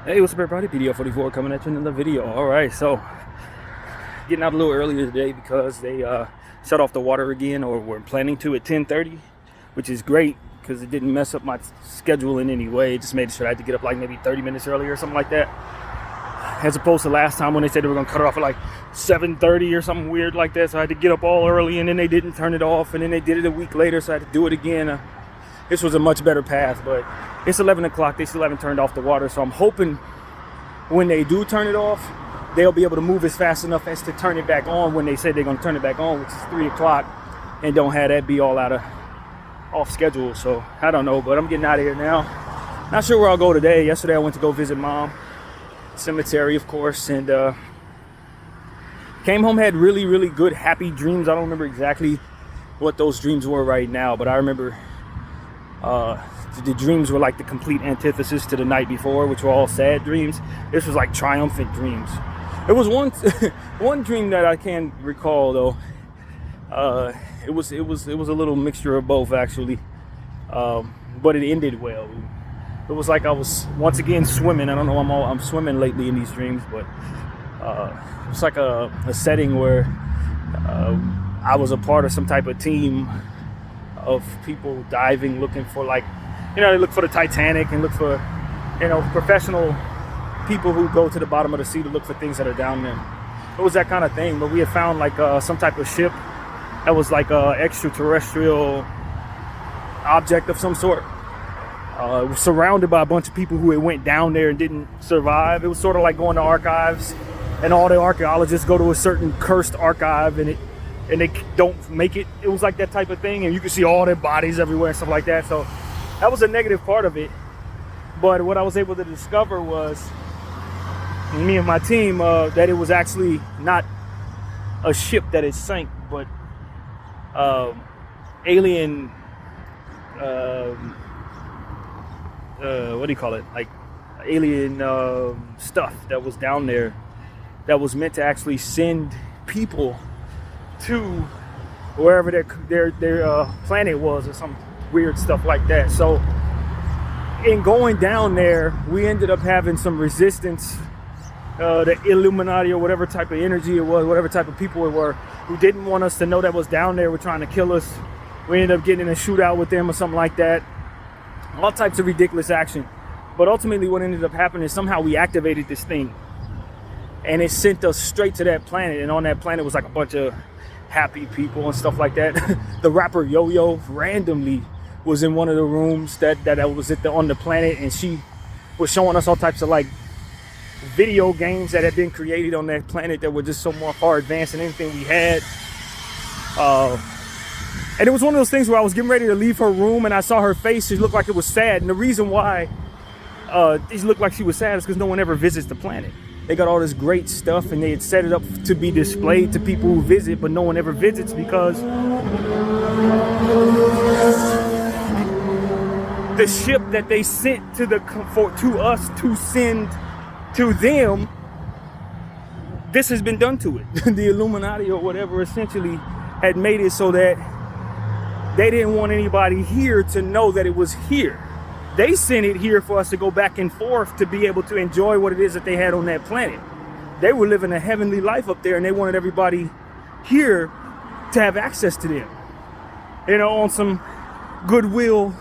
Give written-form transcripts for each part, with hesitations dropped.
Hey, what's up everybody? BDF 44 coming at you in another video. Alright, so getting out a little earlier today because they shut off the water again, or were planning to at 10:30, which is great because it didn't mess up my schedule in any way. It just made sure I had to get up like maybe 30 minutes earlier or something like that, as opposed to last time when they said they were going to cut it off at like 7:30 or something weird like that. So I had to get up all early, and then they didn't turn it off, and then they did it a week later, so I had to do it again. This was a much better path, but it's 11 o'clock. They still haven't turned off the water, so I'm hoping when they do turn it off, they'll be able to move as fast enough as to turn it back on when they say they're going to turn it back on, which is 3 o'clock, and don't have that be all off schedule. So I don't know, but I'm getting out of here now. Not sure where I'll go today. Yesterday I went to go visit mom, cemetery of course, and came home, had really good happy dreams. I don't remember exactly what those dreams were right now, but I remember the dreams were like the complete antithesis to the night before, which were all sad dreams. This was like triumphant dreams. It was one dream that I can recall though. It was a little mixture of both actually, but it ended well. It was like I was once again swimming. I don't know, I'm swimming lately in these dreams, but it was like a setting where I was a part of some type of team of people diving, looking for, like, they look for the Titanic and look for, professional people who go to the bottom of the sea to look for things that are down there. It was that kind of thing, but we had found like some type of ship that was like a extraterrestrial object of some sort. It was surrounded by a bunch of people who had went down there and didn't survive. It was sort of like going to archives, and all the archaeologists go to a certain cursed archive, and they don't make it. It was like that type of thing, and you could see all their bodies everywhere and stuff like that. So that was a negative part of it. But what I was able to discover was, me and my team, that it was actually not a ship that it sank, but alien, what do you call it? Like alien stuff that was down there that was meant to actually send people to wherever their planet was, or some weird stuff like that. So in going down there, we ended up having some resistance, the Illuminati or whatever type of energy it was, whatever type of people it were, who didn't want us to know that was down there, were trying to kill us. We ended up getting in a shootout with them or something like that. All types of ridiculous action. But ultimately what ended up happening is somehow we activated this thing, and it sent us straight to that planet. And on that planet was like a bunch of happy people and stuff like that. The rapper Yo-Yo randomly was in one of the rooms that was on the planet, and she was showing us all types of like video games that had been created on that planet that were just so more far advanced than anything we had. And it was one of those things where I was getting ready to leave her room, and I saw her face. She looked like it was sad, and the reason why it looked like she was sad is because no one ever visits the planet. They got all this great stuff, and they had set it up to be displayed to people who visit, but no one ever visits because the ship that they sent to us to send to them, this has been done to it. The Illuminati or whatever essentially had made it so that they didn't want anybody here to know that it was here. They sent it here for us to go back and forth to be able to enjoy what it is that they had on that planet. They were living a heavenly life up there, and they wanted everybody here to have access to them, on some goodwill.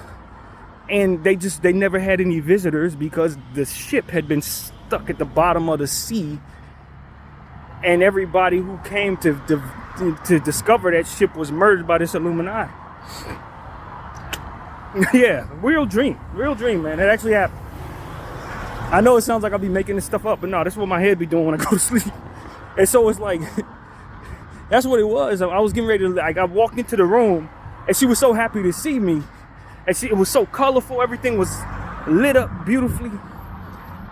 And they never had any visitors because the ship had been stuck at the bottom of the sea, and everybody who came to discover that ship was murdered by this Illuminati. Yeah, real dream, man. It actually happened. I know it sounds like I'll be making this stuff up, but no, that's what my head be doing when I go to sleep. And so it's like, that's what it was. I was getting ready to, I walked into the room, and she was so happy to see me. And it was so colorful. Everything was lit up beautifully.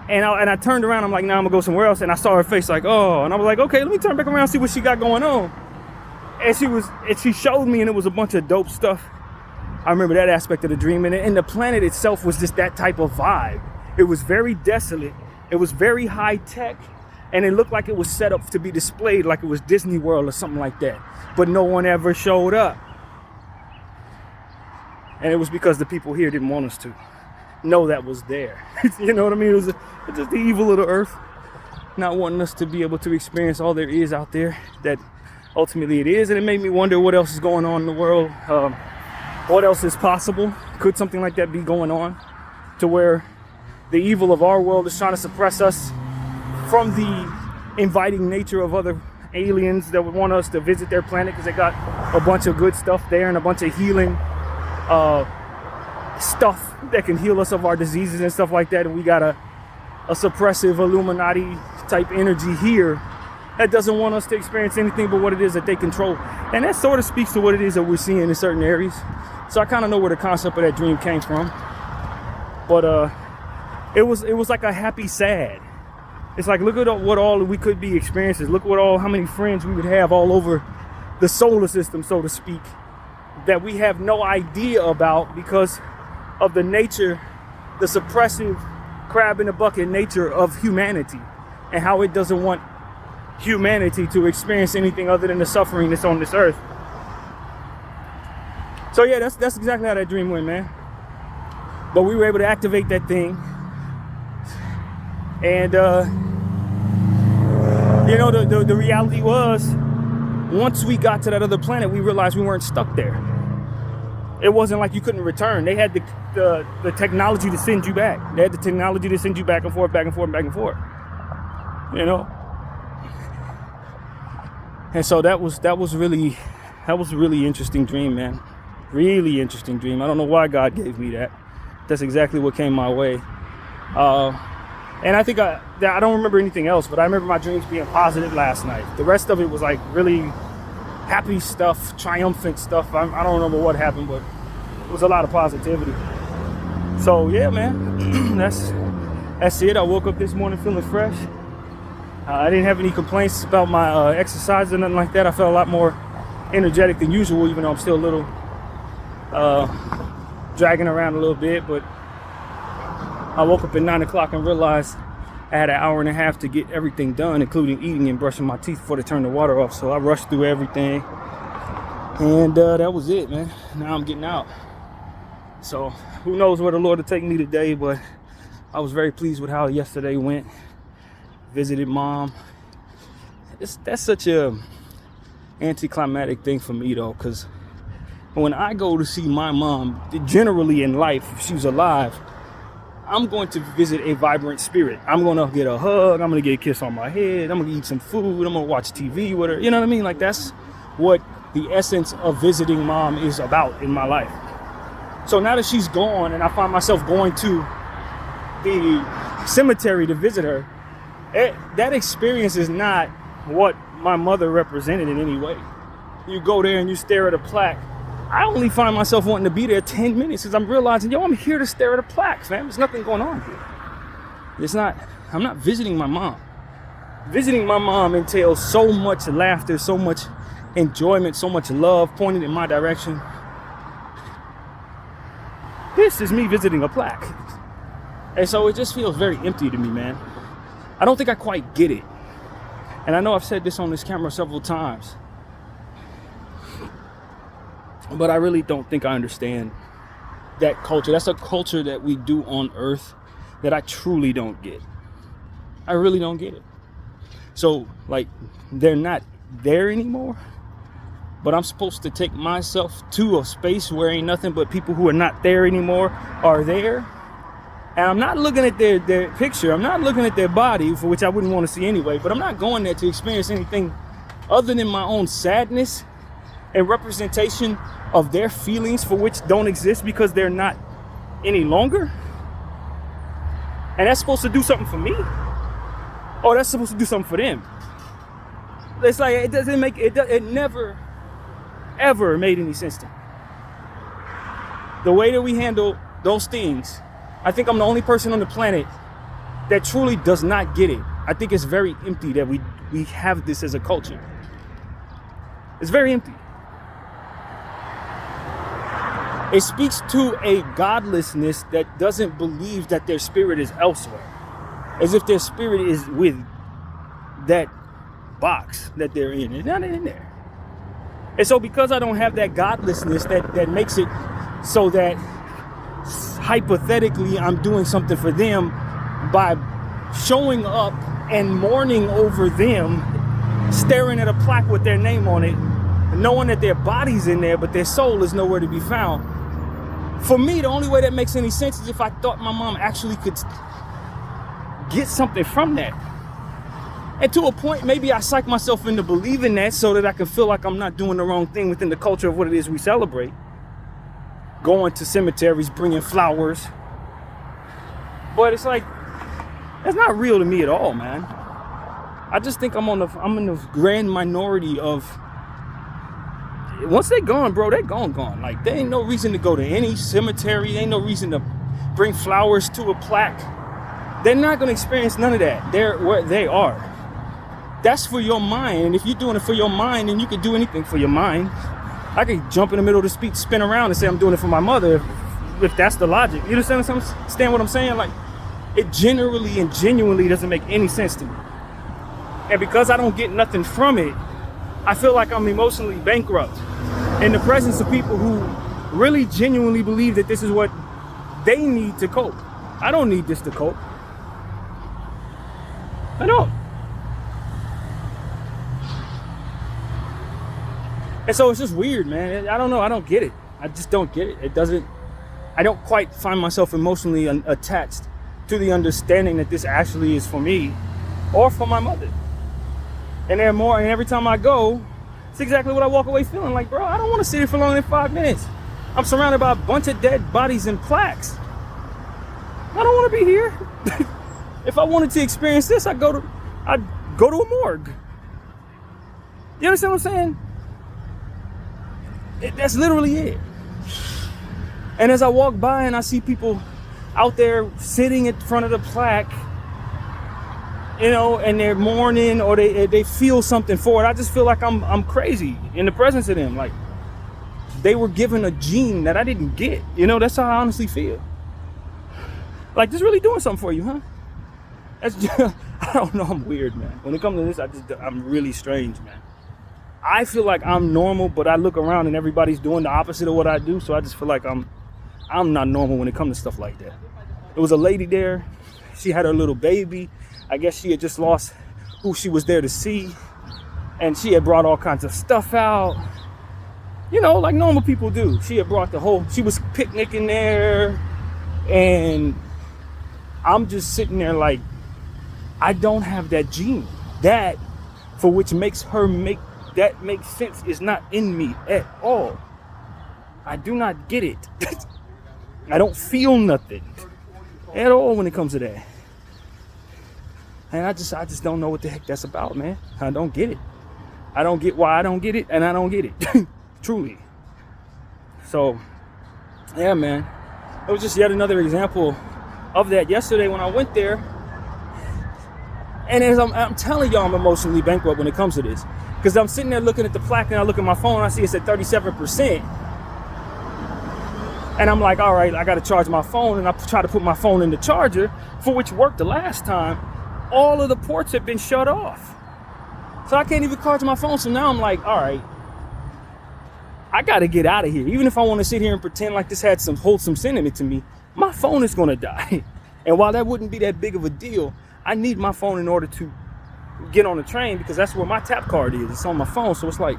And I turned around. I'm like, nah, I'm gonna go somewhere else. And I saw her face like, oh. And I was like, okay, let me turn back around and see what she got going on. And she showed me, and it was a bunch of dope stuff. I remember that aspect of the dream. And the planet itself was just that type of vibe. It was very desolate. It was very high tech. And it looked like it was set up to be displayed like it was Disney World or something like that. But no one ever showed up. And it was because the people here didn't want us to. know that was there. You know what I mean? It was just the evil of the earth, not wanting us to be able to experience all there is out there that ultimately it is. And it made me wonder what else is going on in the world. What else is possible? Could something like that be going on to where the evil of our world is trying to suppress us from the inviting nature of other aliens that would want us to visit their planet because they got a bunch of good stuff there and a bunch of healing stuff that can heal us of our diseases and stuff like that, and we got a suppressive Illuminati type energy here that doesn't want us to experience anything but what it is that they control. And that sort of speaks to what it is that we're seeing in certain areas. So I kind of know where the concept of that dream came from, but it was like a happy sad. It's like, look at what all we could be experiencing. Look what how many friends we would have all over the solar system, so to speak, that we have no idea about because of the nature, the suppressive crab in the bucket nature of humanity, and how it doesn't want humanity to experience anything other than the suffering that's on this earth. So yeah, that's exactly how that dream went, man. But we were able to activate that thing, and you know, the reality was, once we got to that other planet, we realized we weren't stuck there. It wasn't like you couldn't return. They had the technology to send you back. They had the technology to send you back and forth, back and forth, back and forth. You know? And so that was a really interesting dream, man. Really interesting dream. I don't know why God gave me that. That's exactly what came my way. And I think I don't remember anything else, but I remember my dreams being positive last night. The rest of it was like really happy stuff, triumphant stuff. I don't remember what happened, but it was a lot of positivity. So yeah, man, that's it. I woke up this morning feeling fresh. I didn't have any complaints about my exercise or nothing like that. I felt a lot more energetic than usual, even though I'm still a little dragging around a little bit, but I woke up at 9 o'clock and realized I had an hour and a half to get everything done, including eating and brushing my teeth before they turned the water off. So I rushed through everything, and that was it, man. Now I'm getting out. So who knows where the Lord will take me today, but I was very pleased with how yesterday went. Visited mom. That's such a anticlimactic thing for me, though, because when I go to see my mom, generally in life, if she was alive, I'm going to visit a vibrant spirit. I'm going to get a hug. I'm going to get a kiss on my head. I'm going to eat some food. I'm going to watch TV with her. You know what I mean? Like, that's what the essence of visiting mom is about in my life. So now that she's gone and I find myself going to the cemetery to visit her, that experience is not what my mother represented in any way. You go there and you stare at a plaque. I only find myself wanting to be there 10 minutes because I'm realizing, I'm here to stare at a plaque, fam. There's nothing going on here. I'm not visiting my mom. Visiting my mom entails so much laughter, so much enjoyment, so much love pointed in my direction. This is me visiting a plaque. And so it just feels very empty to me, man. I don't think I quite get it. And I know I've said this on this camera several times, but I really don't think I understand that culture. That's a culture that we do on Earth that I truly don't get. I really don't get it. So, like, they're not there anymore, but I'm supposed to take myself to a space where ain't nothing but people who are not there anymore are there. And I'm not looking at their picture. I'm not looking at their body, for which I wouldn't want to see anyway, but I'm not going there to experience anything other than my own sadness and representation of their feelings, for which don't exist because they're not any longer. And that's supposed to do something for me, or that's supposed to do something for them. It's like, it doesn't make it never ever made any sense to me. The way that we handle those things, I think I'm the only person on the planet that truly does not get it. I think it's very empty that we have this as a culture. It's very empty. It speaks to a godlessness that doesn't believe that their spirit is elsewhere. As if their spirit is with that box that they're in. It's not in there. And so because I don't have that godlessness that makes it so that hypothetically I'm doing something for them by showing up and mourning over them, staring at a plaque with their name on it, knowing that their body's in there but their soul is nowhere to be found. For me, the only way that makes any sense is if I thought my mom actually could get something from that. And to a point, maybe I psych myself into believing that so that I can feel like I'm not doing the wrong thing within the culture of what it is we celebrate. Going to cemeteries, bringing flowers. But it's like, that's not real to me at all, man. I just think I'm in the grand minority of, once they're gone, bro, they're gone. Like, there ain't no reason to go to any cemetery. There ain't no reason to bring flowers to a plaque. They're not going to experience none of that. They're where they are. That's for your mind. And if you're doing it for your mind, then you can do anything for your mind. I could jump in the middle of the speech, spin around and say I'm doing it for my mother if that's the logic. You understand what I'm saying? Like, it generally and genuinely doesn't make any sense to me. And because I don't get nothing from it, I feel like I'm emotionally bankrupt in the presence of people who really genuinely believe that this is what they need to cope. I don't need this to cope. I don't. And so it's just weird, man. I don't know. I don't get it. I just don't get it. I don't quite find myself emotionally attached to the understanding that this actually is for me or for my mother. And every time I go, it's exactly what I walk away feeling like, bro, I don't want to sit here for longer than 5 minutes. I'm surrounded by a bunch of dead bodies and plaques. I don't want to be here. If I wanted to experience this, I'd go to a morgue. You understand what I'm saying? That's literally it. And as I walk by and I see people out there sitting in front of the plaque, you know, and they're mourning or they feel something for it, I just feel like I'm crazy in the presence of them. Like, they were given a gene that I didn't get. You know, that's how I honestly feel. Like, this really doing something for you, huh? That's just, I don't know, I'm weird, man. When it comes to this, I'm really strange, man. I feel like I'm normal, but I look around and everybody's doing the opposite of what I do, so I just feel like I'm not normal when it comes to stuff like that. There was a lady there. She had her little baby. I guess she had just lost who she was there to see, and she had brought all kinds of stuff out, you know, like normal people do. She had brought she was picnicking there, and I'm just sitting there like, I don't have that gene. That, for which makes her that makes sense, is not in me at all. I do not get it. I don't feel nothing at all when it comes to that. And I just don't know what the heck that's about, man. I don't get it. I don't get why I don't get it, and I don't get it. Truly. So, yeah, man. It was just yet another example of that yesterday when I went there. And as I'm telling y'all, I'm emotionally bankrupt when it comes to this. Because I'm sitting there looking at the plaque and I look at my phone and I see it's at 37%. And I'm like, all right, I got to charge my phone. And I try to put my phone in the charger, for which worked the last time. All of the ports have been shut off. So I can't even charge my phone. So now I'm like, all right, I got to get out of here. Even if I want to sit here and pretend like this had some wholesome sentiment to me, my phone is going to die. And while that wouldn't be that big of a deal, I need my phone in order to get on the train, because that's where my tap card is. It's on my phone. So it's like,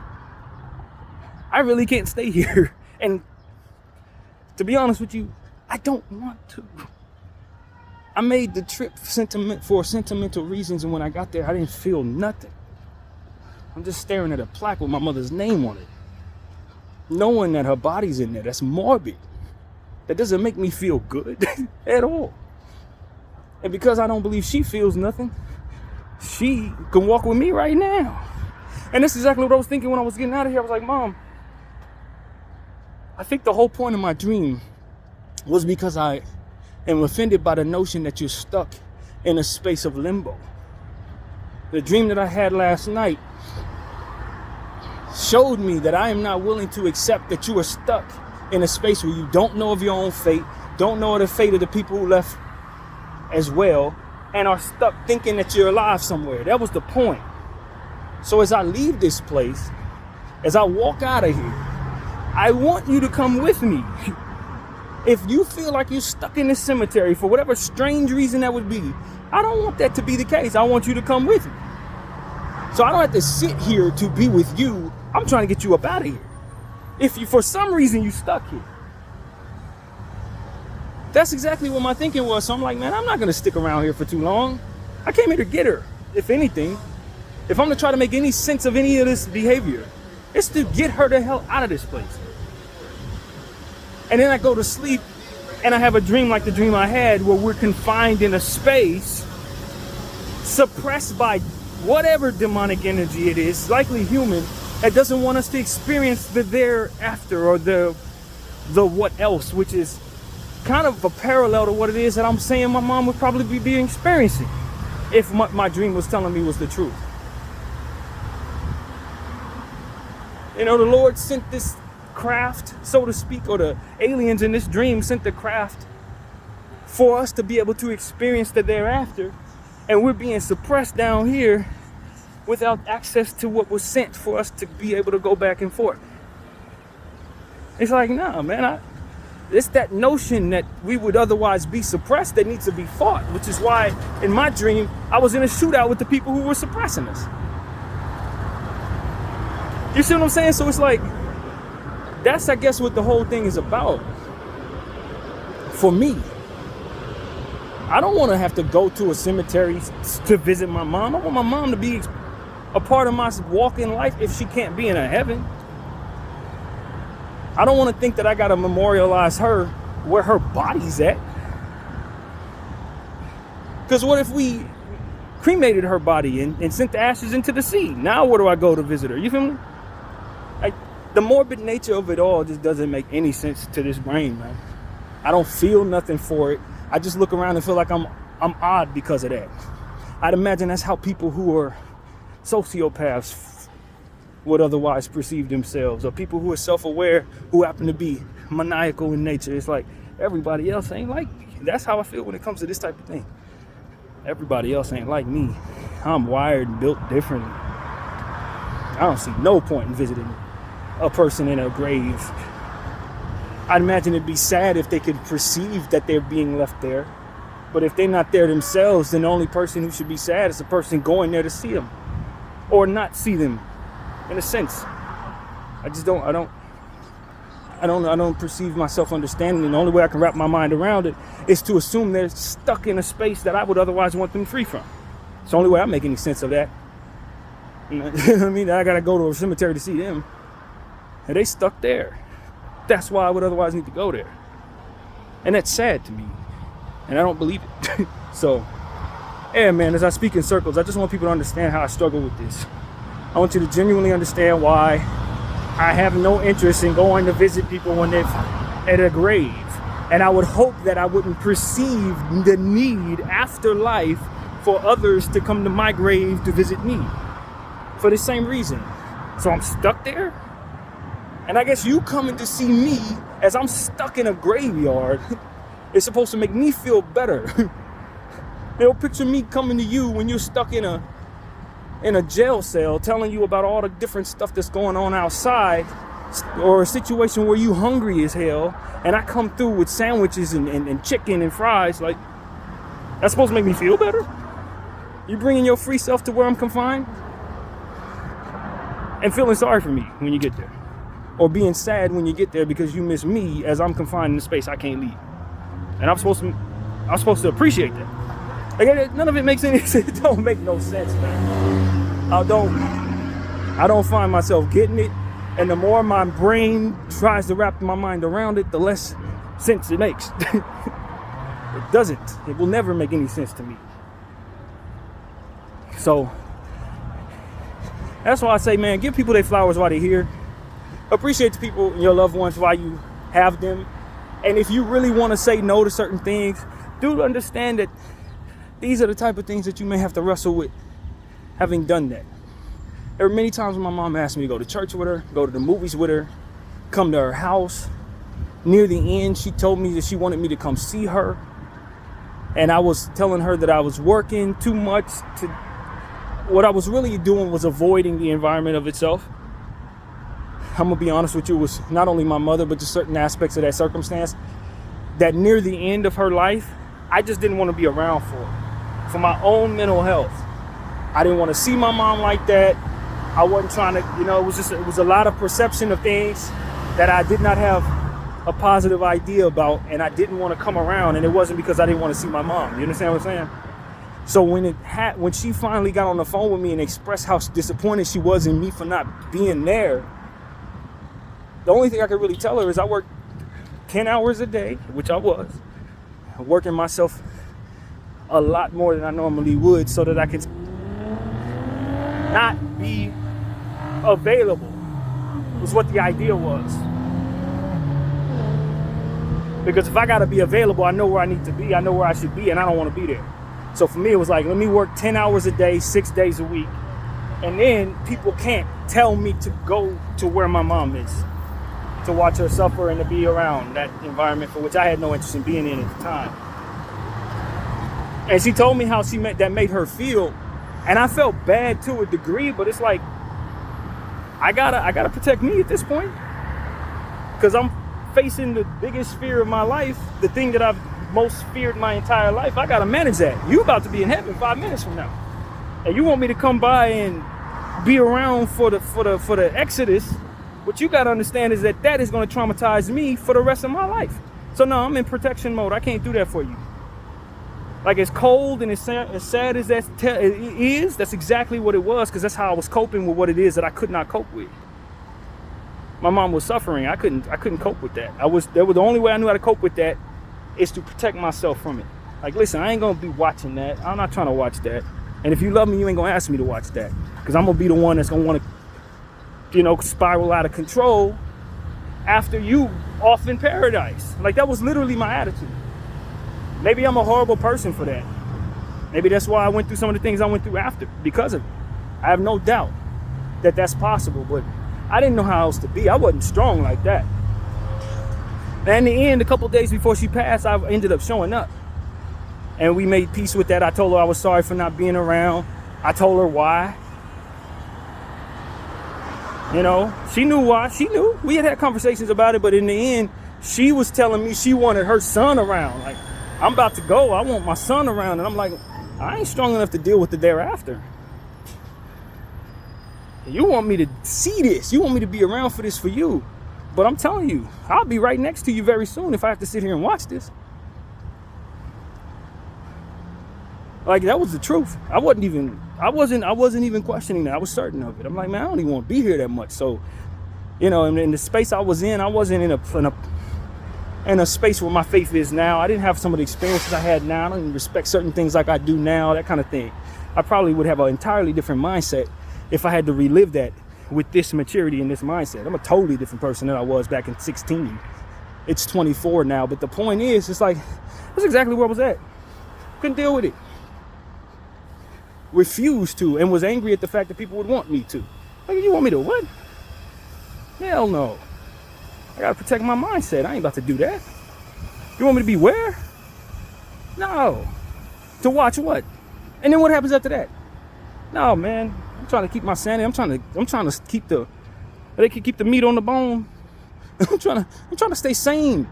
I really can't stay here. And to be honest with you, I don't want to. I made the trip for sentimental reasons, and when I got there, I didn't feel nothing. I'm just staring at a plaque with my mother's name on it, knowing that her body's in there. That's morbid. That doesn't make me feel good at all. And because I don't believe she feels nothing, she can walk with me right now. And that's exactly what I was thinking when I was getting out of here. I was like, Mom, I think the whole point of my dream was because I am offended by the notion that you're stuck in a space of limbo. The dream that I had last night showed me that I am not willing to accept that you are stuck in a space where you don't know of your own fate, don't know of the fate of the people who left as well, and are stuck thinking that you're alive somewhere. That was the point. So as I leave this place, as I walk out of here, I want you to come with me. If you feel like you're stuck in this cemetery for whatever strange reason that would be, I don't want that to be the case. I want you to come with me. So I don't have to sit here to be with you. I'm trying to get you up out of here. If you, for some reason, you stuck here. That's exactly what my thinking was. So I'm like, man, I'm not going to stick around here for too long. I came here to get her, if anything. If I'm going to try to make any sense of any of this behavior, it's to get her the hell out of this place. And then I go to sleep and I have a dream like the dream I had, where we're confined in a space, suppressed by whatever demonic energy it is, likely human, that doesn't want us to experience the thereafter, or the what else, which is kind of a parallel to what it is that I'm saying my mom would probably be experiencing if my dream was telling me was the truth. You know, the Lord sent this craft, so to speak, or the aliens in this dream sent the craft for us to be able to experience the thereafter, and we're being suppressed down here without access to what was sent for us to be able to go back and forth. It's like, nah, man, it's that notion that we would otherwise be suppressed that needs to be fought, which is why in my dream I was in a shootout with the people who were suppressing us. You see what I'm saying? So it's like, that's, I guess, what the whole thing is about. For me, I don't want to have to go to a cemetery to visit my mom. I want my mom to be a part of my walk in life if she can't be in a heaven. I don't want to think that I got to memorialize her where her body's at. Because what if we cremated her body and sent the ashes into the sea? Now where do I go to visit her? You feel me? Like, the morbid nature of it all just doesn't make any sense to this brain, man. I don't feel nothing for it. I just look around and feel like I'm odd because of that. I'd imagine that's how people who are sociopaths would otherwise perceive themselves, or people who are self-aware who happen to be maniacal in nature. It's like, everybody else ain't like me. That's how I feel when it comes to this type of thing. Everybody else ain't like me. I'm wired and built differently. I don't see no point in visiting a person in a grave. I'd imagine it'd be sad if they could perceive that they're being left there. But if they're not there themselves, then the only person who should be sad is the person going there to see them, or not see them, in a sense. I don't perceive myself understanding, and the only way I can wrap my mind around it is to assume they're stuck in a space that I would otherwise want them free from. It's the only way I make any sense of that. You know what I mean? I gotta go to a cemetery to see them, and they stuck there. That's why I would otherwise need to go there. And that's sad to me, and I don't believe it. So, yeah, man, as I speak in circles, I just want people to understand how I struggle with this. I want you to genuinely understand why I have no interest in going to visit people when they're at a grave. And I would hope that I wouldn't perceive the need after life for others to come to my grave to visit me for the same reason. So I'm stuck there. And I guess you coming to see me as I'm stuck in a graveyard is supposed to make me feel better. You know, picture me coming to you when you're stuck in a jail cell, telling you about all the different stuff that's going on outside, or a situation where you hungry as hell, and I come through with sandwiches and chicken and fries. Like, that's supposed to make me feel better? You bringing your free self to where I'm confined? And feeling sorry for me when you get there. Or being sad when you get there because you miss me as I'm confined in a space I can't leave. And I'm supposed to appreciate that. Like, none of it makes any sense. It don't make no sense, man. I don't find myself getting it. And the more my brain tries to wrap my mind around it, the less sense it makes. It doesn't. It will never make any sense to me. So that's why I say, man, give people their flowers while they're here. Appreciate the people, your loved ones, while you have them. And if you really want to say no to certain things, do understand that these are the type of things that you may have to wrestle with having done that. There were many times when my mom asked me to go to church with her, go to the movies with her, come to her house. Near the end, she told me that she wanted me to come see her. And I was telling her that I was working too much. What I was really doing was avoiding the environment of itself. I'm gonna be honest with you, it was not only my mother, but just certain aspects of that circumstance. that near the end of her life, I just didn't want to be around for my own mental health. I didn't want to see my mom like that. I wasn't trying to, it was a lot of perception of things that I did not have a positive idea about, and I didn't want to come around, and it wasn't because I didn't want to see my mom. You understand what I'm saying? So when she finally got on the phone with me and expressed how disappointed she was in me for not being there, the only thing I could really tell her is I worked 10 hours a day, which I was, working myself a lot more than I normally would so that I could not be available, was what the idea was. Because if I gotta be available, I know where I need to be, I know where I should be, and I don't want to be there. So for me, it was like, let me work 10 hours a day, 6 days a week, and then people can't tell me to go to where my mom is, to watch her suffer and to be around that environment for which I had no interest in being in at the time. And she told me how that made her feel, and I felt bad to a degree, but it's like, I gotta protect me at this point, because I'm facing the biggest fear of my life, the thing that I've most feared my entire life. I gotta manage that. You about to be in heaven 5 minutes from now, and you want me to come by and be around for the exodus. What you gotta understand is that is gonna traumatize me for the rest of my life. So no, I'm in protection mode. I can't do that for you. Like, as cold and as sad as that is, that's exactly what it was, because that's how I was coping with what it is that I could not cope with. My mom was suffering. I couldn't cope with that. The only way I knew how to cope with that is to protect myself from it. Like, listen, I ain't gonna be watching that. I'm not trying to watch that. And if you love me, you ain't gonna ask me to watch that, because I'm gonna be the one that's gonna want to, spiral out of control after you off in paradise. Like, that was literally my attitude. Maybe I'm a horrible person for that. Maybe that's why I went through some of the things I went through after, because of it. I have no doubt that that's possible, but I didn't know how else to be. I wasn't strong like that. And in the end, a couple days before she passed, I ended up showing up. And we made peace with that. I told her I was sorry for not being around. I told her why. She knew why. She knew. We had conversations about it, but in the end, she was telling me she wanted her son around. Like, I'm about to go. I want my son around. And I'm like, I ain't strong enough to deal with the thereafter. You want me to see this. You want me to be around for this for you. But I'm telling you, I'll be right next to you very soon if I have to sit here and watch this. Like, that was the truth. I wasn't even questioning that. I was certain of it. I'm like, man, I don't even want to be here that much. So, in the space I was in, I wasn't in a space where my faith is now. I didn't have some of the experiences I had now. I don't even respect certain things like I do now, that kind of thing. I probably would have an entirely different mindset if I had to relive that with this maturity and this mindset. I'm a totally different person than I was back in 16. It's 24 now, but the point is, it's like, that's exactly where I was at. Couldn't deal with it. Refused to, and was angry at the fact that people would want me to. Like, you want me to what? Hell no. I gotta protect my mindset. I ain't about to do that. You want me to be where? No. To watch what? And then what happens after that? No, man. I'm trying to keep my sanity. I'm trying to keep the meat on the bone. I'm trying to stay sane.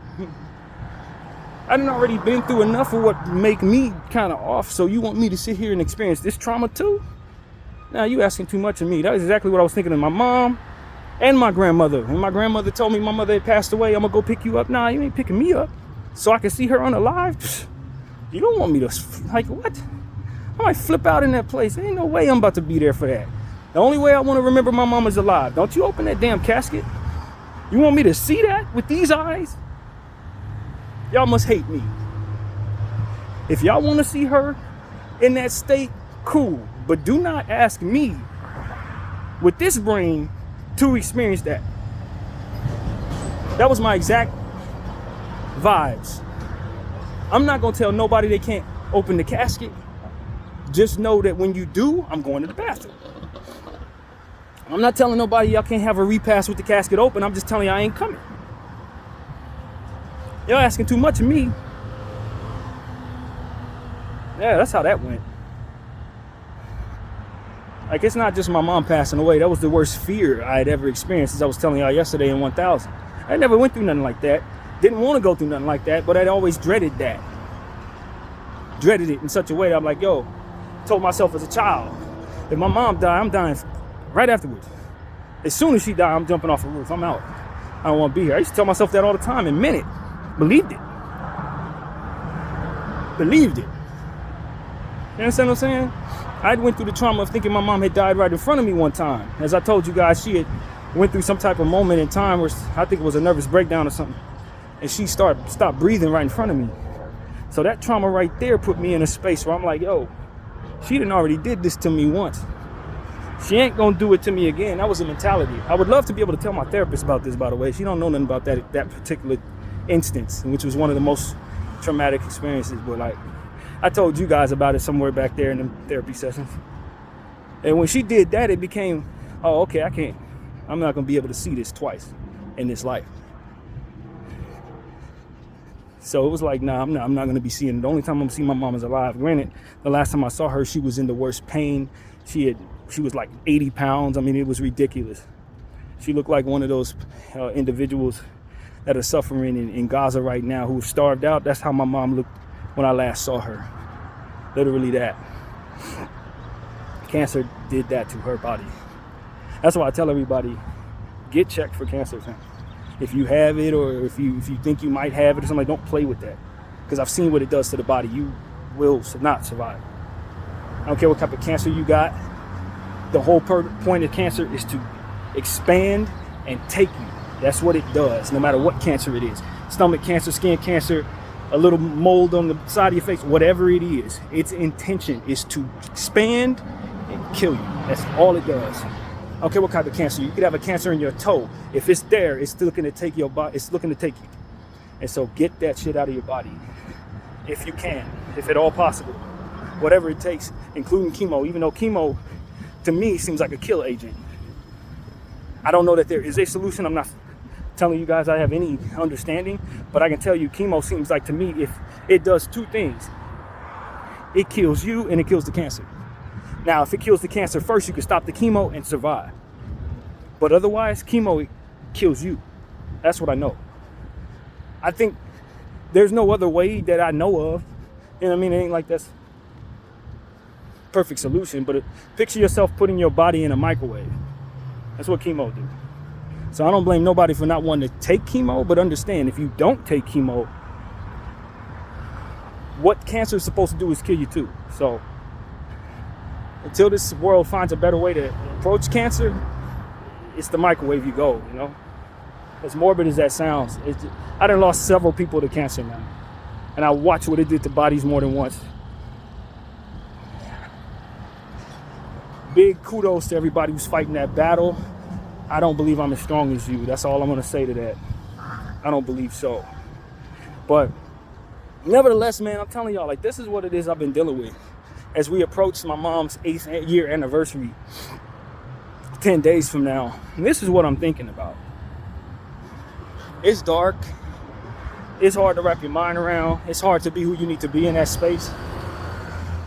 I done already been through enough of what make me kind of off. So you want me to sit here and experience this trauma too? Now you asking too much of me. That is exactly what I was thinking of my mom and my grandmother. When my grandmother told me my mother had passed away, I'm gonna go pick you up. Nah, you ain't picking me up so I can see her unalive. You don't want me to, like, what? I might flip out in that place. There ain't no way I'm about to be there for that. The only way I want to remember my mama's alive. Don't you open that damn casket. You want me to see that with these eyes? Y'all must hate me. If y'all want to see her in that state, cool. But do not ask me with this brain to experience that. That was my exact vibes. I'm not going to tell nobody they can't open the casket. Just know that when you do, I'm going to the bathroom. I'm not telling nobody y'all can't have a repast with the casket open. I'm just telling y'all I ain't coming. Y'all asking too much of me. Yeah, that's how that went. Like, it's not just my mom passing away. That was the worst fear I had ever experienced, as I was telling y'all yesterday in 1000. I never went through nothing like that. Didn't want to go through nothing like that, but I'd always dreaded that. Dreaded it in such a way that I'm like, yo, told myself as a child, if my mom died, I'm dying right afterwards. As soon as she died, I'm jumping off a roof. I'm out. I don't want to be here. I used to tell myself that all the time and meant it. Believed it. Believed it. You understand what I'm saying? I went through the trauma of thinking my mom had died right in front of me one time. As I told you guys, she had went through some type of moment in time where I think it was a nervous breakdown or something. And she stopped breathing right in front of me. So that trauma right there put me in a space where I'm like, yo, she done already did this to me once. She ain't gonna do it to me again. That was a mentality. I would love to be able to tell my therapist about this, by the way. She don't know nothing about that particular instance, which was one of the most traumatic experiences. But like, I told you guys about it somewhere back there in the therapy sessions. And when she did that, it became, oh, okay, I'm not gonna be able to see this twice in this life. So it was like, nah, I'm not gonna be seeing it. The only time I'm gonna see my mom is alive. Granted, the last time I saw her, she was in the worst pain. She was like 80 pounds. I mean, it was ridiculous. She looked like one of those individuals that are suffering in Gaza right now who are starved out. That's how my mom looked when I last saw her. Literally that. Cancer did that to her body. That's why I tell everybody, get checked for cancer. If you have it, or if you think you might have it or something, don't play with that. Because I've seen what it does to the body. You will not survive. I don't care what type of cancer you got. The whole point of cancer is to expand and take you. That's what it does, no matter what cancer it is. Stomach cancer, skin cancer, a little mold on the side of your face, whatever it is. Its intention is to expand and kill you. That's all it does. I don't care what kind of cancer. You could have a cancer in your toe. If it's there, it's looking to take your body. It's looking to take you. And so get that shit out of your body if you can, if at all possible. Whatever it takes, including chemo, even though chemo, to me, seems like a kill agent. I don't know that there is a solution. I'm not telling you guys I have any understanding, but I can tell you chemo seems like, to me, if it does two things. It kills you and it kills the cancer. Now, if it kills the cancer first, you can stop the chemo and survive. But otherwise, chemo, it kills you. That's what I know. I think there's no other way that I know of. You know what I mean? It ain't like that's perfect solution, but picture yourself putting your body in a microwave. That's what chemo do. So I don't blame nobody for not wanting to take chemo, but understand, if you don't take chemo, what cancer is supposed to do is kill you too. So until this world finds a better way to approach cancer, it's the microwave you go, you know? As morbid as that sounds, I done lost several people to cancer now. And I watched what it did to bodies more than once. Big kudos to everybody who's fighting that battle. I don't believe I'm as strong as you. That's all I'm gonna say to that. I don't believe so. But nevertheless, man, I'm telling y'all, like, this is what it is I've been dealing with. As we approach my mom's 8th year anniversary, 10 days from now, and this is what I'm thinking about. It's dark. It's hard to wrap your mind around. It's hard to be who you need to be in that space.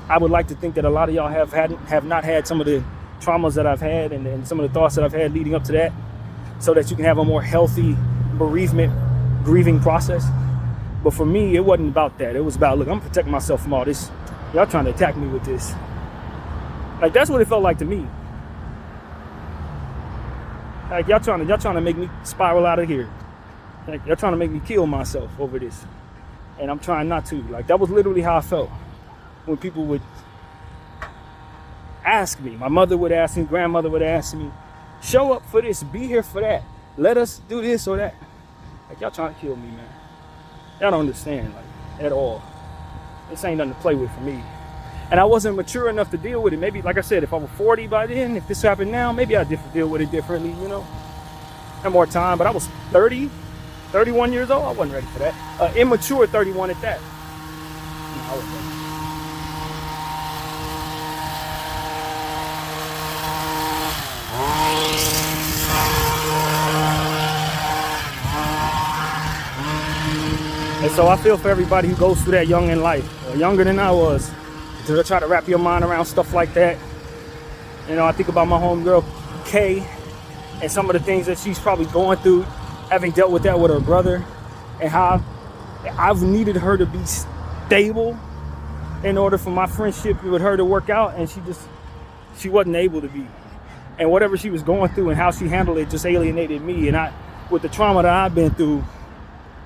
I would like to think that a lot of y'all have not had some of the traumas that I've had and some of the thoughts that I've had leading up to that, so that you can have a more healthy bereavement, grieving process. But for me, it wasn't about that. It was about, look, I'm protecting myself from all this. Y'all trying to attack me with this. Like, that's what it felt like to me. Like, y'all trying to make me spiral out of here. Like, y'all trying to make me kill myself over this. And I'm trying not to. Like, that was literally how I felt when people would ask me. My mother would ask me, grandmother would ask me, show up for this, be here for that. Let us do this or that. Like, y'all trying to kill me, man. Y'all don't understand, like, at all. This ain't nothing to play with for me. And I wasn't mature enough to deal with it. Maybe, like I said, if I was 40 by then, if this happened now, maybe I'd deal with it differently, you know. Had more time, but I was 30, 31 years old. I wasn't ready for that. Immature 31 at that. I was ready. And so I feel for everybody who goes through that young in life, younger than I was, to try to wrap your mind around stuff like that. You know, I think about my homegirl, Kay, and some of the things that she's probably going through, having dealt with that with her brother. and how I've needed her to be stable in order for my friendship with her to work out, and she wasn't able to be. And whatever she was going through and how she handled it just alienated me. And with the trauma that I've been through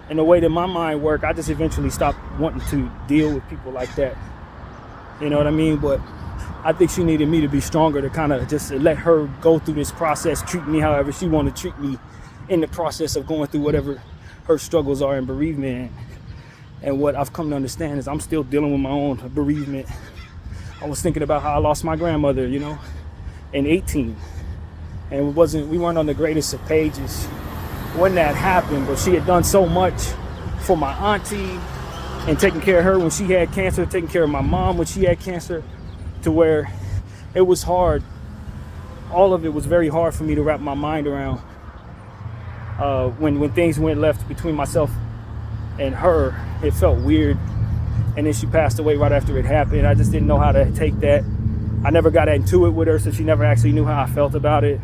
and the way that my mind worked, I just eventually stopped wanting to deal with people like that. You know what I mean? But I think she needed me to be stronger, to kind of just let her go through this process, treat me however she wanted to treat me in the process of going through whatever her struggles are in bereavement. And what I've come to understand is I'm still dealing with my own bereavement. I was thinking about how I lost my grandmother, in 18. And we weren't on the greatest of pages when that happened, but she had done so much for my auntie and taking care of her when she had cancer, taking care of my mom when she had cancer, to where it was hard. All of it was very hard for me to wrap my mind around when things went left between myself and her. It felt weird. And then she passed away right after it happened. I just didn't know how to take that. I never got into it with her, so she never actually knew how I felt about it.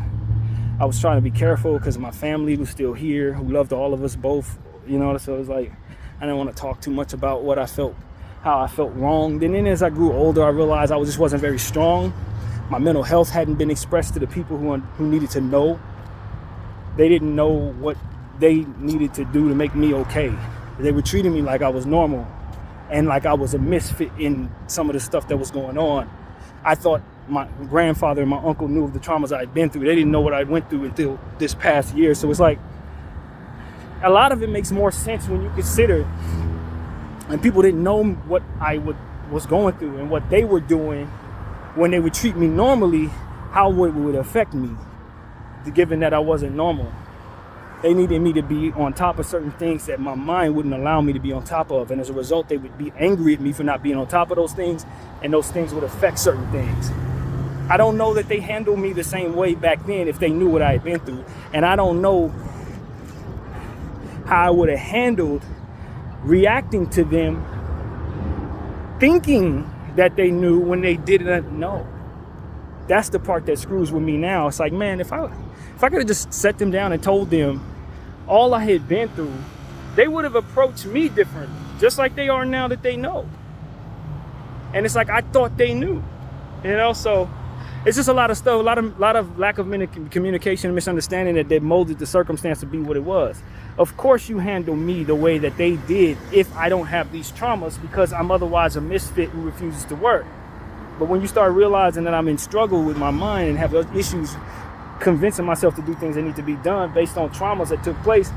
I was trying to be careful because my family was still here, who loved all of us both, so it was like, I didn't want to talk too much about what I felt, how I felt wronged. And then as I grew older, I realized I just wasn't very strong. My mental health hadn't been expressed to the people who needed to know. They didn't know what they needed to do to make me okay. They were treating me like I was normal and like I was a misfit in some of the stuff that was going on. I thought my grandfather and my uncle knew of the traumas I'd been through. They didn't know what I went through until this past year. So it's like, a lot of it makes more sense when you consider, and people didn't know what I was going through and what they were doing when they would treat me normally, how it would affect me, given that I wasn't normal. They needed me to be on top of certain things that my mind wouldn't allow me to be on top of. And as a result, they would be angry at me for not being on top of those things, and those things would affect certain things. I don't know that they handled me the same way back then if they knew what I had been through. And I don't know how I would have handled reacting to them thinking that they knew when they didn't know. That's the part that screws with me now. It's like, man, if I could have just sat them down and told them all I had been through, they would have approached me differently, just like they are now that they know. And it's like, I thought they knew, so it's just a lot of stuff, a lot of lack of communication and misunderstanding that molded the circumstance to be what it was. Of course you handle me the way that they did if I don't have these traumas, because I'm otherwise a misfit who refuses to work. But when you start realizing that I'm in struggle with my mind and have those issues convincing myself to do things that need to be done based on traumas that took place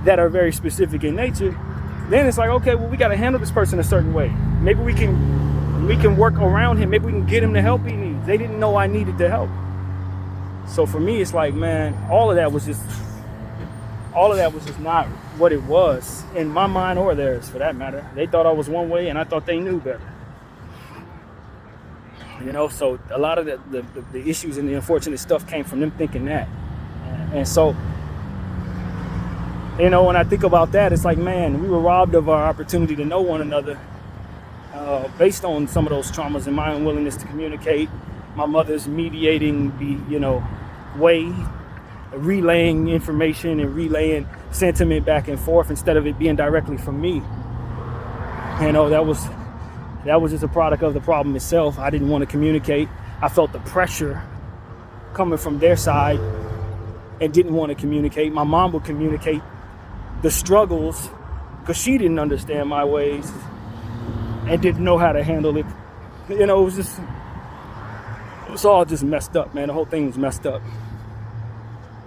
that are very specific in nature, then it's like, okay, well, we got to handle this person a certain way. Maybe we can work around him. Maybe we can get him the help he needs. They didn't know I needed the help. So for me, it's like, man, all of that was just not what it was in my mind, or theirs for that matter. They thought I was one way and I thought they knew better. So a lot of the issues and the unfortunate stuff came from them thinking that. And so, when I think about that, it's like, man, we were robbed of our opportunity to know one another based on some of those traumas and my unwillingness to communicate, my mother's mediating way, relaying information and relaying sentiment back and forth instead of it being directly from me. That was just a product of the problem itself. I didn't want to communicate. I felt the pressure coming from their side and didn't want to communicate. My mom would communicate the struggles because she didn't understand my ways and didn't know how to handle it. It was all just messed up, man. The whole thing was messed up.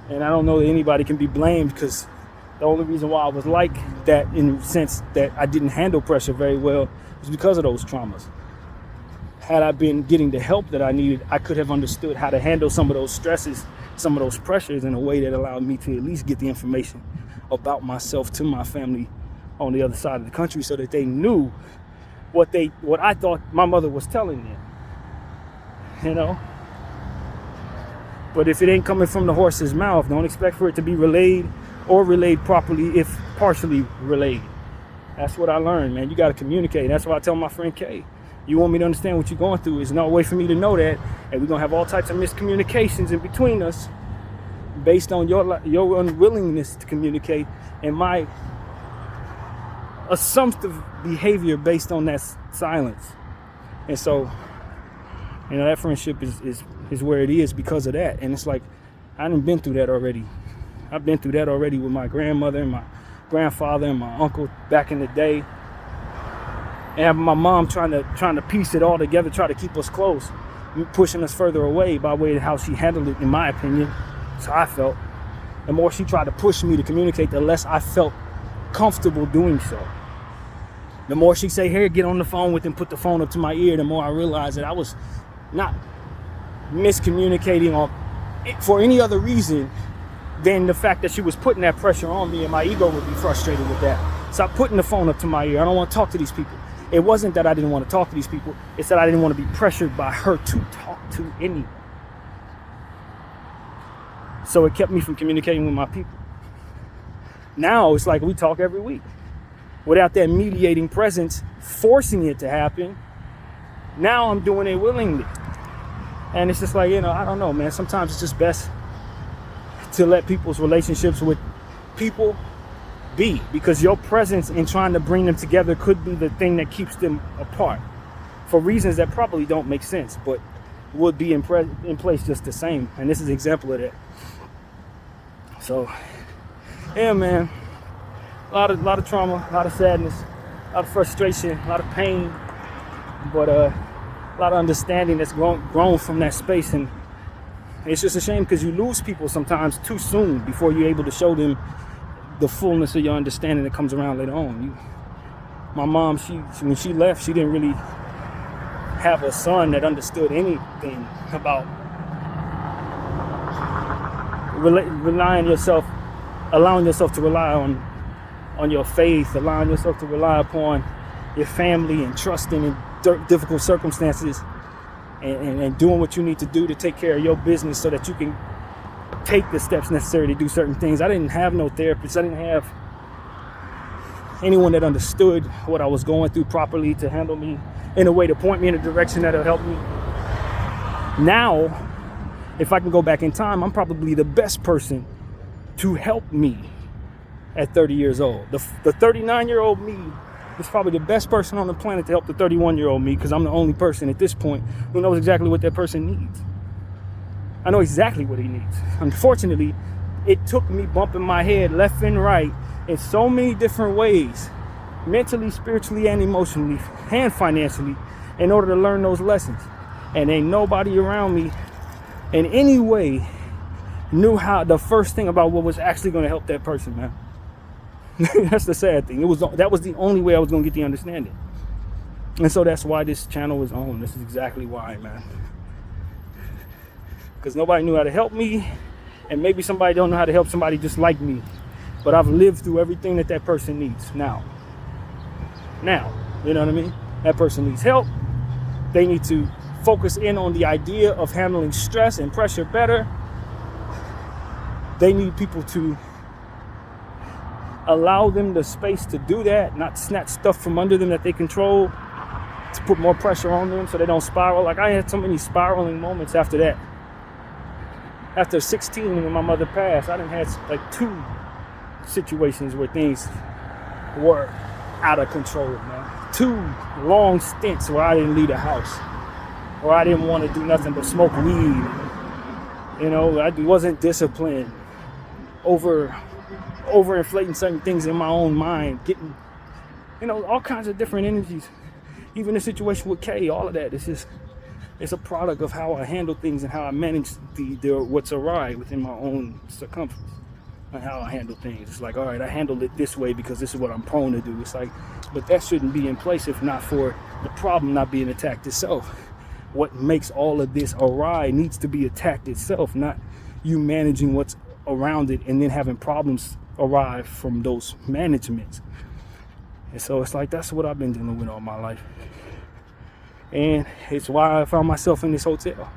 And I don't know that anybody can be blamed, because the only reason why I was like that, in the sense that I didn't handle pressure very well, was because of those traumas. Had I been getting the help that I needed, I could have understood how to handle some of those stresses, some of those pressures in a way that allowed me to at least get the information about myself to my family on the other side of the country, so that they knew what I thought my mother was telling them. But if it ain't coming from the horse's mouth, don't expect for it to be relayed or relayed properly if partially relayed. That's what I learned, man. You got to communicate. That's why I tell my friend Kay, you want me to understand what you're going through. There's no way for me to know that. And we're going to have all types of miscommunications in between us based on your unwillingness to communicate and my assumptive behavior based on that silence. And so, that friendship is where it is because of that. And it's like, I done been through that already. I've been through that already with my grandmother and my grandfather and my uncle back in the day. And having my mom trying to piece it all together, try to keep us close, pushing us further away by way of how she handled it, in my opinion. So I felt. The more she tried to push me to communicate, the less I felt comfortable doing so. The more she say, "Here, get on the phone with him," put the phone up to my ear, the more I realized that I was not miscommunicating or for any other reason than the fact that she was putting that pressure on me, and my ego would be frustrated with that. Stop putting the phone up to my ear. I don't want to talk to these people. It wasn't that I didn't want to talk to these people. It's that I didn't want to be pressured by her to talk to anyone. So it kept me from communicating with my people. Now it's like we talk every week. Without that mediating presence forcing it to happen, now I'm doing it willingly. And it's just like, I don't know, man. Sometimes it's just best to let people's relationships with people be, because your presence in trying to bring them together could be the thing that keeps them apart for reasons that probably don't make sense, but would be in place just the same. And this is an example of that. So, yeah, man, a lot of trauma, a lot of sadness, a lot of frustration, a lot of pain, but a lot of understanding that's grown from that space. And it's just a shame because you lose people sometimes too soon before you're able to show them the fullness of your understanding that comes around later on. My mom, when she left, she didn't really have a son that understood anything about allowing yourself to rely on your faith, allowing yourself to rely upon your family and trusting in difficult circumstances and doing what you need to do to take care of your business so that you can take the steps necessary to do certain things. I didn't have no therapist. I didn't have anyone that understood what I was going through properly to handle me in a way to point me in a direction that'll help me. Now, if I can go back in time, I'm probably the best person to help me at 30 years old. The 39-year-old me is probably the best person on the planet to help the 31-year-old me, because I'm the only person at this point who knows exactly what that person needs. I know exactly what he needs. Unfortunately, it took me bumping my head left and right in so many different ways, mentally, spiritually, and emotionally, and financially, in order to learn those lessons. And ain't nobody around me in any way knew how the first thing about what was actually going to help that person, man. That's the sad thing. That was the only way I was going to get the understanding. And so that's why this channel is on. This is exactly why, man. Because nobody knew how to help me, and maybe somebody don't know how to help somebody just like me. But I've lived through everything that person needs now. You know what I mean? That person needs help. They need to focus in on the idea of handling stress and pressure better. They need people to allow them the space to do that, not snatch stuff from under them that they control, to put more pressure on them so they don't spiral. Like, I had so many spiraling moments after that. After 16, when my mother passed, I done had like 2 situations where things were out of control, man. 2 long stints where I didn't leave the house, where I didn't want to do nothing but smoke weed. I wasn't disciplined, overinflating certain things in my own mind, getting, all kinds of different energies. Even the situation with Kay, all of that, it's a product of how I handle things and how I manage what's awry within my own circumference and how I handle things. It's like, all right, I handled it this way because this is what I'm prone to do. It's like, but that shouldn't be in place if not for the problem not being attacked itself. What makes all of this awry needs to be attacked itself, not you managing what's around it and then having problems arrive from those managements. And so it's like, that's what I've been dealing with all my life. And it's why I found myself in this hotel.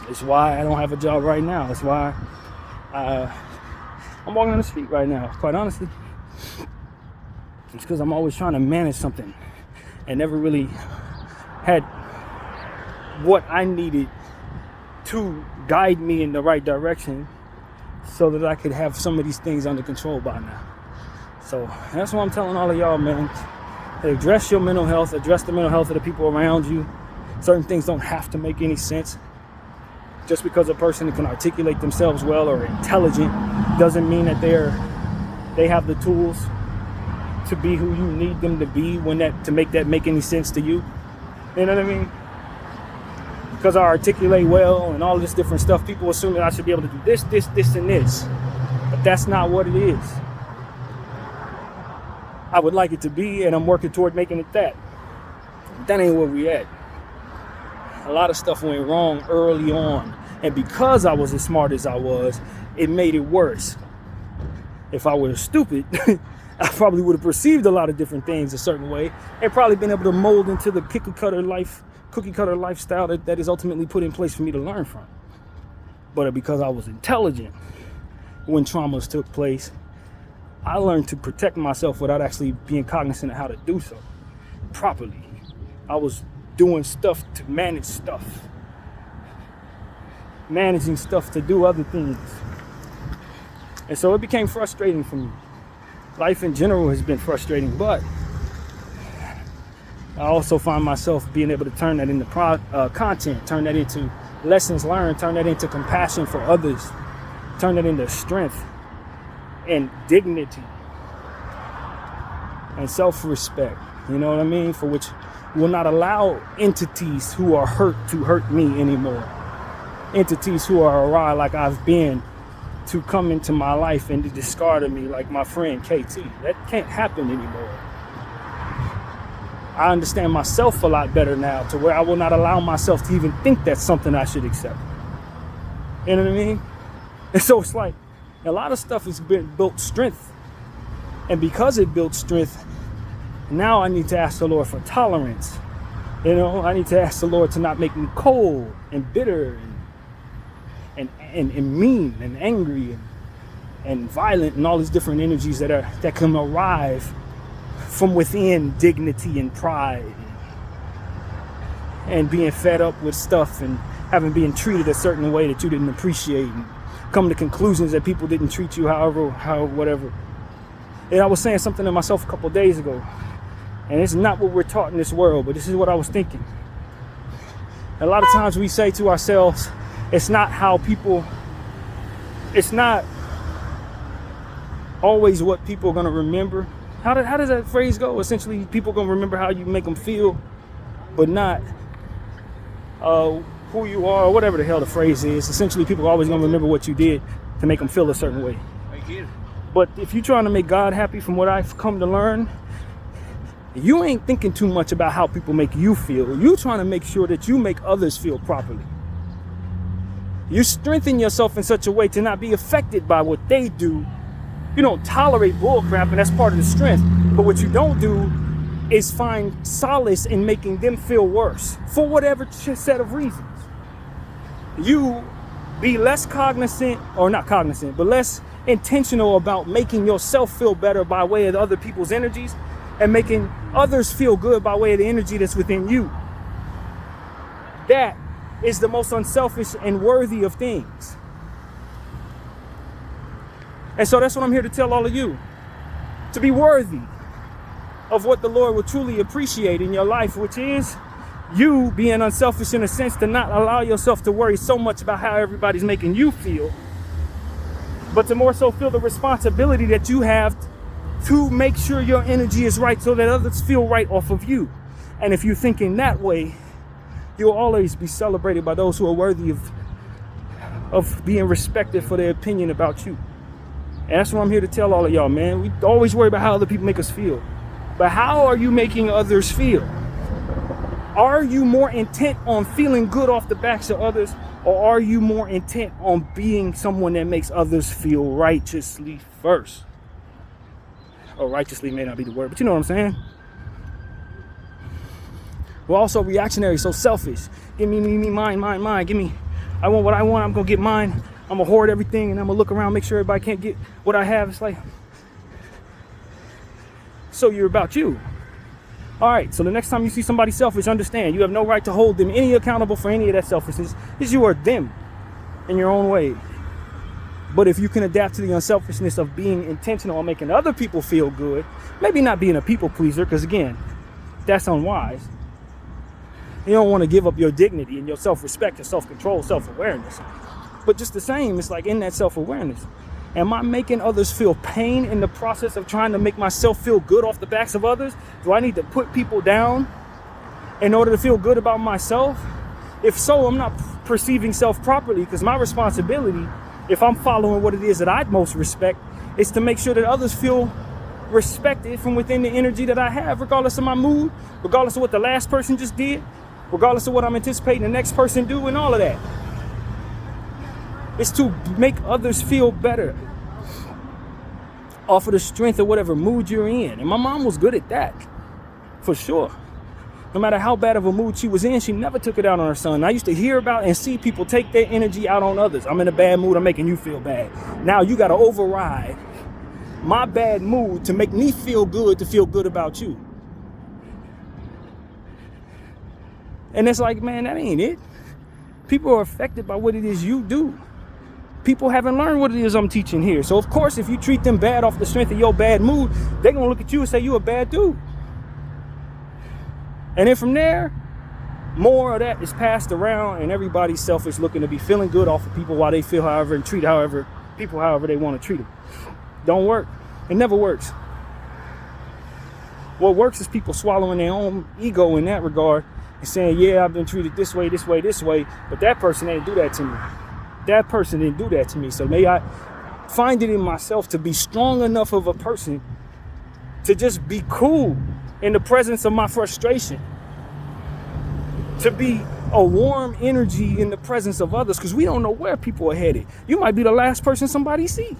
It's why I don't have a job right now. It's why I'm walking on the street right now, quite honestly. It's because I'm always trying to manage something and never really had what I needed to guide me in the right direction so that I could have some of these things under control by now. So that's what I'm telling all of y'all, man. Address your mental health, address the mental health of the people around you. Certain things don't have to make any sense. Just because a person can articulate themselves well or intelligent doesn't mean that they have the tools to be who you need them to be to make that make any sense to you. You know what I mean? Because I articulate well and all this different stuff, people assume that I should be able to do this, and this. But that's not what it is. I would like it to be, and I'm working toward making it that. That ain't where we at. A lot of stuff went wrong early on. And because I was as smart as I was, it made it worse. If I were stupid, I probably would have perceived a lot of different things a certain way and probably been able to mold into the cookie cutter lifestyle that is ultimately put in place for me to learn from. But because I was intelligent when traumas took place, I learned to protect myself without actually being cognizant of how to do so properly. I was doing stuff to managing stuff to do other things. And so it became frustrating for me. Life in general has been frustrating, but I also find myself being able to turn that into content, turn that into lessons learned, turn that into compassion for others, turn that into strength and dignity and self-respect, you know what I mean? For which will not allow entities who are hurt to hurt me anymore. Entities who are awry like I've been to come into my life and to discard of me like my friend KT. That can't happen anymore. I understand myself a lot better now to where I will not allow myself to even think that's something I should accept. You know what I mean? And so it's like a lot of stuff has been built strength. And because it built strength, now I need to ask the Lord for tolerance. You know, I need to ask the Lord to not make me cold and bitter and mean and angry and violent and all these different energies that can arrive from within dignity and pride and being fed up with stuff and having been treated a certain way that you didn't appreciate and come to conclusions that people didn't treat you whatever. And I was saying something to myself a couple of days ago, and it's not what we're taught in this world, but this is what I was thinking. A lot of times we say to ourselves, it's not always what people are going to remember. How does that phrase go? Essentially, people are going to remember how you make them feel, but not who you are, or whatever the hell the phrase is. Essentially, people are always going to remember what you did to make them feel a certain way. But if you're trying to make God happy, from what I've come to learn, you ain't thinking too much about how people make you feel. You're trying to make sure that you make others feel properly. You strengthen yourself in such a way to not be affected by what they do. You don't tolerate bullcrap, and that's part of the strength. But what you don't do is find solace in making them feel worse for whatever set of reasons. You be less cognizant, or not cognizant, but less intentional about making yourself feel better by way of other people's energies and making others feel good by way of the energy that's within you. That is the most unselfish and worthy of things. And so that's what I'm here to tell all of you. To be worthy of what the Lord will truly appreciate in your life, which is you being unselfish in a sense to not allow yourself to worry so much about how everybody's making you feel, but to more so feel the responsibility that you have to make sure your energy is right so that others feel right off of you. And if you're thinking that way, you'll always be celebrated by those who are worthy of being respected for their opinion about you. And that's what I'm here to tell all of y'all, man. We always worry about how other people make us feel. But how are you making others feel? Are you more intent on feeling good off the backs of others, or are you more intent on being someone that makes others feel righteously first? Or righteously may not be the word, but you know what I'm saying? We're also reactionary, so selfish. Give me, mine. Give me, I want what I want, I'm gonna get mine. I'm gonna hoard everything and I'm gonna look around, make sure everybody can't get what I have. It's like, so you're about you. All right, so the next time you see somebody selfish, understand you have no right to hold them any accountable for any of that selfishness, because you are them in your own way. But if you can adapt to the unselfishness of being intentional on making other people feel good, maybe not being a people pleaser, because again, that's unwise. You don't want to give up your dignity and your self-respect, your self-control, self-awareness. But just the same, it's like in that self-awareness, am I making others feel pain in the process of trying to make myself feel good off the backs of others? Do I need to put people down in order to feel good about myself? If so, I'm not perceiving self properly, because my responsibility, if I'm following what it is that I most respect, is to make sure that others feel respected from within the energy that I have, regardless of my mood, regardless of what the last person just did, regardless of what I'm anticipating the next person do, and all of that. It's to make others feel better off of the strength of whatever mood you're in. And my mom was good at that, for sure. No matter how bad of a mood she was in, she never took it out on her son. I used to hear about and see people take their energy out on others. I'm in a bad mood, I'm making you feel bad. Now you got to override my bad mood to make me feel good, to feel good about you. And it's like, man, that ain't it. People are affected by what it is you do. People haven't learned what it is I'm teaching here. So of course, if you treat them bad off the strength of your bad mood, they're going to look at you and say you a bad dude. And then from there, more of that is passed around, and everybody's selfish, looking to be feeling good off of people while they feel however and treat people however they want to treat them. Don't work. It never works. What works is people swallowing their own ego in that regard and saying, yeah, I've been treated this way, but that person didn't do that to me. That person didn't do that to me. So may I find it in myself to be strong enough of a person to just be cool in the presence of my frustration, to be a warm energy in the presence of others, because we don't know where people are headed. You might be the last person somebody see.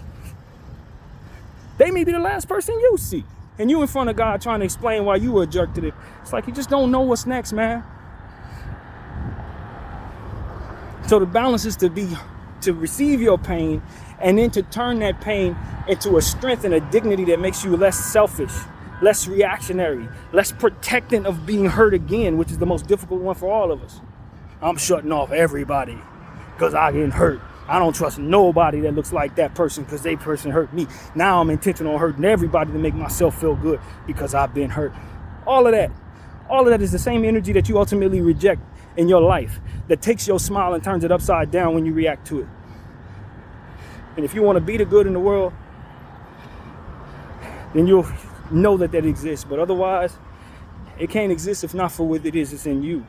They may be the last person you see, and you in front of God trying to explain why you were a jerk to them. It's like you just don't know what's next, man. So the balance is to receive your pain, and then to turn that pain into a strength and a dignity that makes you less selfish, less reactionary, less protectant of being hurt again, which is the most difficult one for all of us. I'm shutting off everybody because I get hurt. I don't trust nobody that looks like that person because they person hurt me. Now I'm intentional on hurting everybody to make myself feel good because I've been hurt. All of that is the same energy that you ultimately reject in your life, that takes your smile and turns it upside down when you react to it. And if you want to be the good in the world, then you'll know that exists. But otherwise, it can't exist if not for what it is that's in you.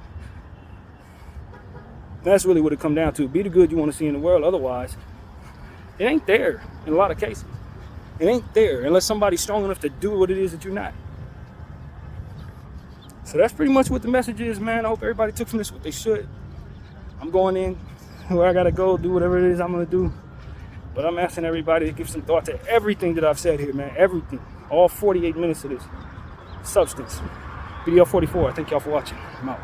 That's really what it comes down to. Be the good you want to see in the world. Otherwise, it ain't there in a lot of cases. It ain't there unless somebody's strong enough to do what it is that you're not. So that's pretty much what the message is, man. I hope everybody took from this what they should. I'm going in where I gotta go, do whatever it is I'm gonna do. But I'm asking everybody to give some thought to everything that I've said here, man. Everything. All 48 minutes of this substance. BDF 44. Thank y'all for watching. I'm out.